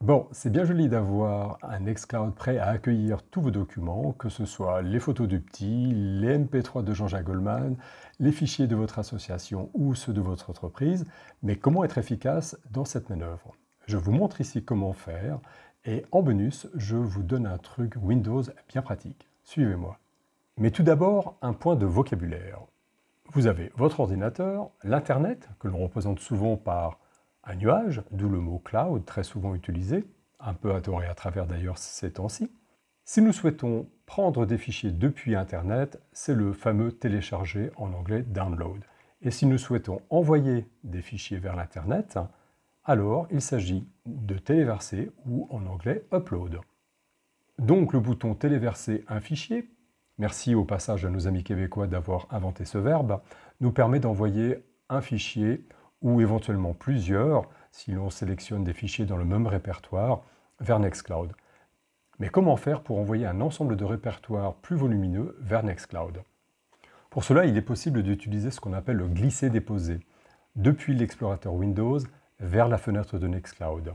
Bon, c'est bien joli d'avoir un Nextcloud prêt à accueillir tous vos documents, que ce soit les photos du petit, les MP3 de Jean-Jacques Goldman, les fichiers de votre association ou ceux de votre entreprise, mais comment être efficace dans cette manœuvre? Je vous montre ici comment faire, et en bonus, je vous donne un truc Windows bien pratique. Suivez-moi. Mais tout d'abord, un point de vocabulaire. Vous avez votre ordinateur, l'Internet, que l'on représente souvent par un nuage, d'où le mot cloud, très souvent utilisé, un peu à tort et à travers d'ailleurs ces temps-ci. Si nous souhaitons prendre des fichiers depuis Internet, c'est le fameux télécharger, en anglais download. Et si nous souhaitons envoyer des fichiers vers l'Internet, alors il s'agit de téléverser ou en anglais upload. Donc le bouton téléverser un fichier, merci au passage à nos amis québécois d'avoir inventé ce verbe, nous permet d'envoyer un fichier ou éventuellement plusieurs, si l'on sélectionne des fichiers dans le même répertoire, vers Nextcloud. Mais comment faire pour envoyer un ensemble de répertoires plus volumineux vers Nextcloud? Pour cela, il est possible d'utiliser ce qu'on appelle le glisser-déposer, depuis l'explorateur Windows vers la fenêtre de Nextcloud.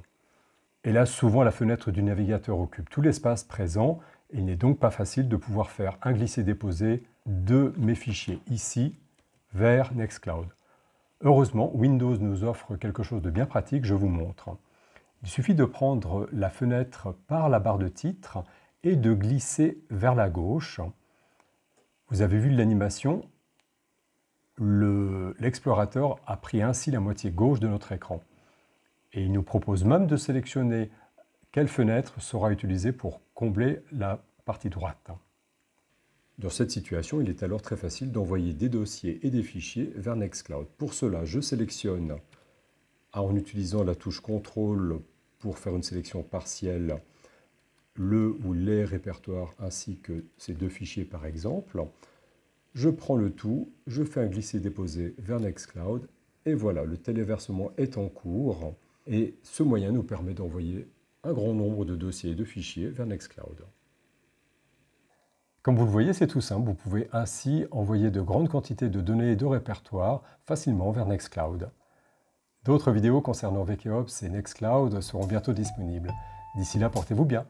Et là, souvent, la fenêtre du navigateur occupe tout l'espace présent, et il n'est donc pas facile de pouvoir faire un glisser-déposer de mes fichiers ici vers Nextcloud. Heureusement, Windows nous offre quelque chose de bien pratique, je vous montre. Il suffit de prendre la fenêtre par la barre de titre et de glisser vers la gauche. Vous avez vu l'animation, l'explorateur a pris ainsi la moitié gauche de notre écran. Et il nous propose même de sélectionner quelle fenêtre sera utilisée pour combler la partie droite. Dans cette situation, il est alors très facile d'envoyer des dossiers et des fichiers vers Nextcloud. Pour cela, je sélectionne, en utilisant la touche CTRL pour faire une sélection partielle, le ou les répertoires ainsi que ces deux fichiers par exemple. Je prends le tout, je fais un glisser-déposer vers Nextcloud et voilà, le téléversement est en cours et ce moyen nous permet d'envoyer un grand nombre de dossiers et de fichiers vers Nextcloud. Comme vous le voyez, c'est tout simple. Vous pouvez ainsi envoyer de grandes quantités de données et de répertoires facilement vers Nextcloud. D'autres vidéos concernant VKOps et Nextcloud seront bientôt disponibles. D'ici là, portez-vous bien.